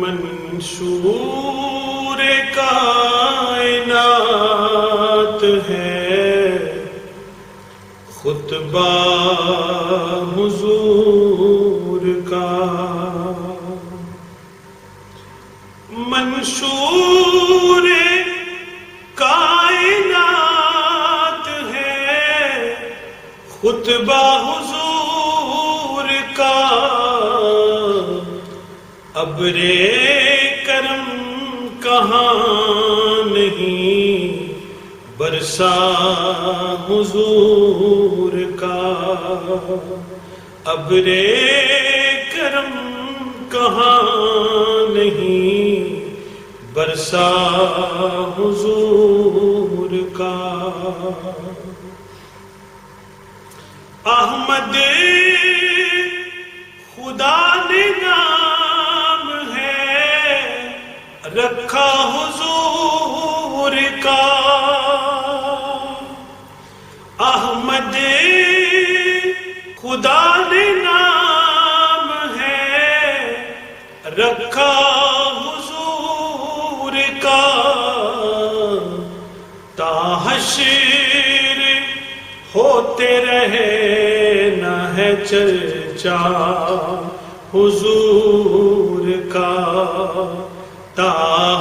منشور کائنات ہے خطبہ حضور کا، منشور کائنات ہے خطبہ حضور کا، ابر کرم کہاں نہیں برسا حضور کا، ابر کرم کہاں نہیں برسا حضور کا۔ احمد خدا نے نام ہے رکھا حضور کا، احمد خدا نے نام ہے رکھا حضور کا، تا حشر ہوتے رہے نہ ہے چرچا حضور کا، تا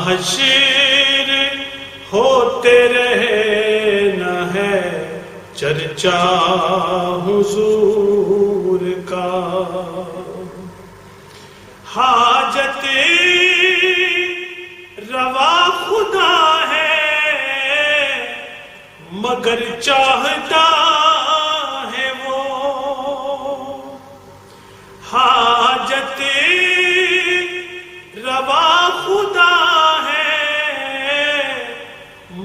حشر ہوتے رہے نہ ہے چرچا حضور کا۔ حاجت روا خدا ہے مگر چاہتا ہے وہ، حاجت روا خدا ہے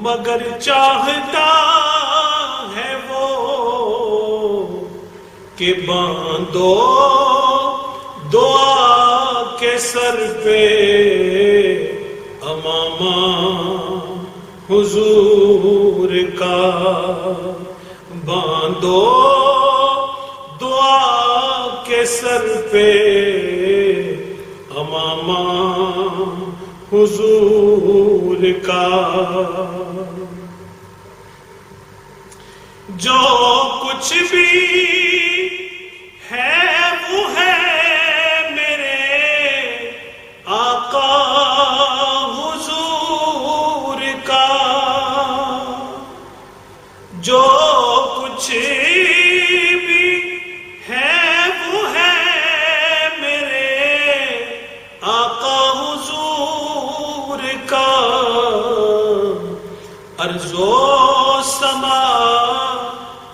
مگر چاہتا ہے وہ، کہ باندھو دعا کے سر پہ امامہ حضور کا، باندھو دعا کے سر پہ امامہ حضور کا۔ جو کچھ بھی ہے وہ ہے میرے آقا حضور کا، جو کچھ بھی ہے وہ ہے میرے آقا حضور کا، ارض و سما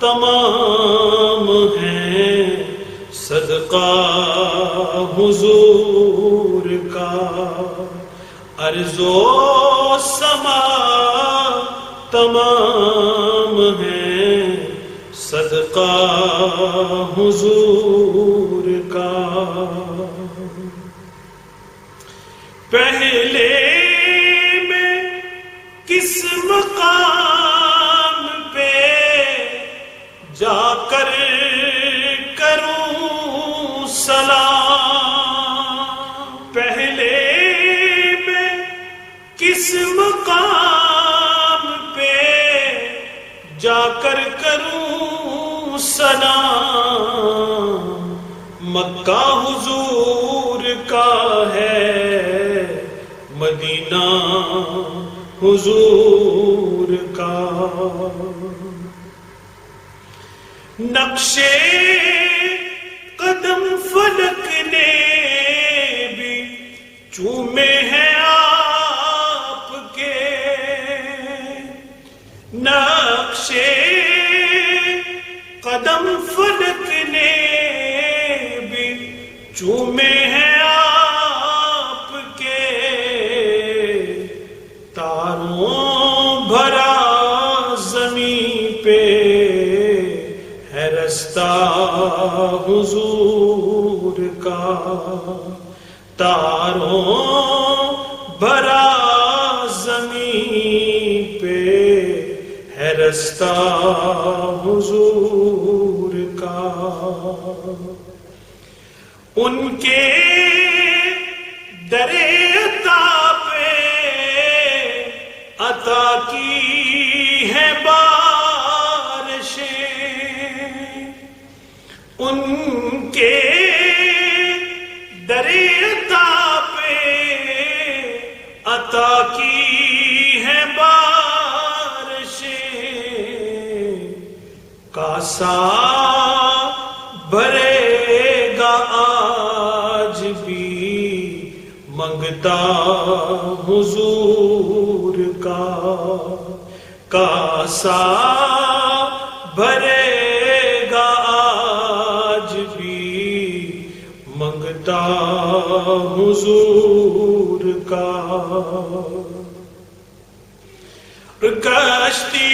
تمام ہیں صدقہ حضور کا، ارض و سما تمام ہیں صدقہ حضور کا۔ پہلے میں کس مقام پہ جا کر کروں سلام، پہلے میں کس مقام پہ جا کر کروں سلام، مکہ حضور کا ہے مدینہ حضور کا، نقشے قدم فلک نے بھی چومے ہیں آپ کے، نقشے قدم فلک نے بھی چومے ہیں آپ کے، تاروں بھرا زمین پہ ہے رستہ حضور کا، تاروں بھرا زمین پہ ہے رستہ حضور کا، ان کے درے عطا پہ عطا کی ہے بارشیں، ان کے درے عطا پہ عطا کی ہے بارشیں، کاسا بھرے گا آج بھی منگتا حضور کا، کاسا بھرے گا آج بھی منگتا حضور کا، کشتی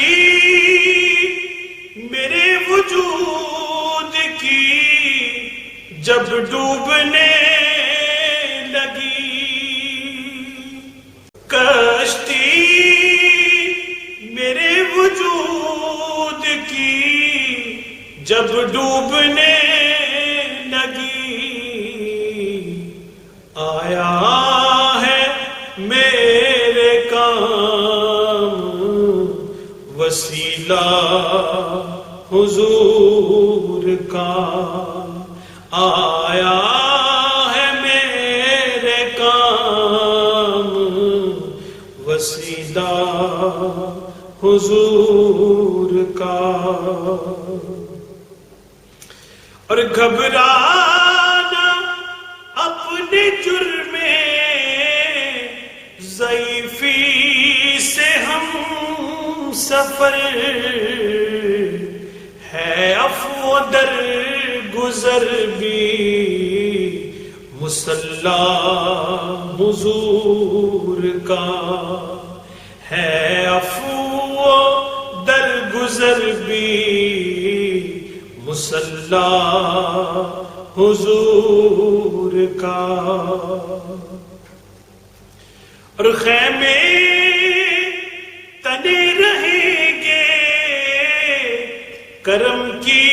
میرے وجود کی جب ڈوبنے لگی، کشتی میرے وجود کی جب ڈوبنے لگی، آیا ہے میرے کام وسیلہ حضور کا، آیا ہے میرے کام وسیلہ حضور کا، اور گھبرانا اپنے جرم ضعیفی سے ہم سفر ہے، عفو در گزر بھی مصلی حضور کا ہے، عفو در گزر بھی مصلی حضور کا، اور خیمے تنے رہیں گے کرم کی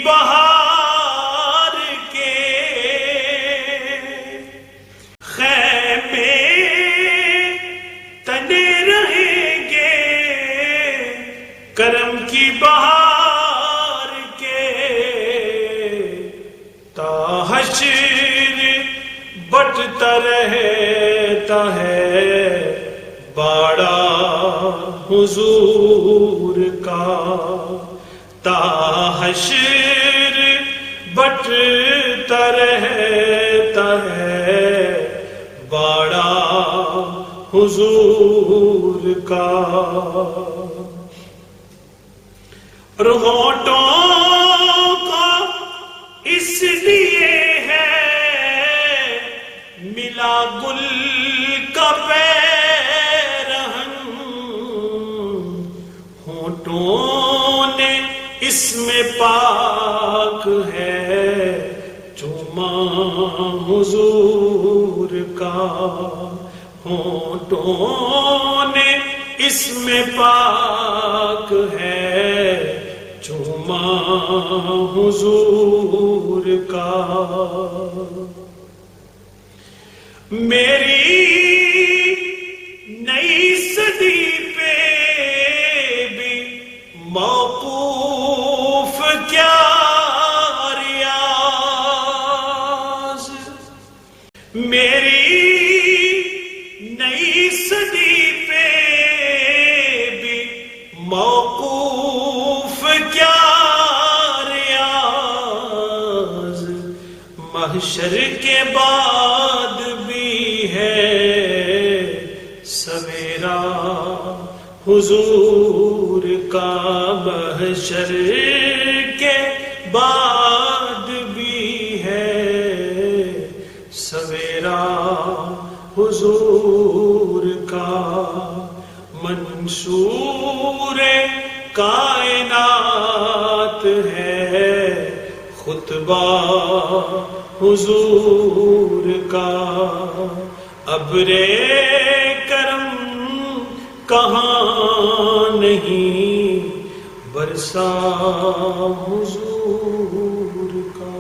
بہار کے، خیمے تنے رہیں گے کرم کی بہار کے، تا حشر بٹتا رہتا ہے باڑا حضور کا، تا حشر بٹتا رہتا ہے باڑا حضور کا، اور ہونٹوں کا اس لیے ہے ملا گل کا پیرہن، ہونٹوں نے اس میں پاک ہے چوما حضور کا، ہونٹوں نے اس میں پاک ہے چوما حضور کا، میری نئی صدی پہ بھی موقوف کیا ریاض، میری نئی صدی پہ بھی موقوف کیا ریاض، محشر کے بعد بھی ہے سویرا حضور کا، محشر کے بعد بھی ہے سویرا حضور کا، منصور کائنات ہے خطبہ حضور کا، ابر کرم کہاں نہیں برسا حضور کا۔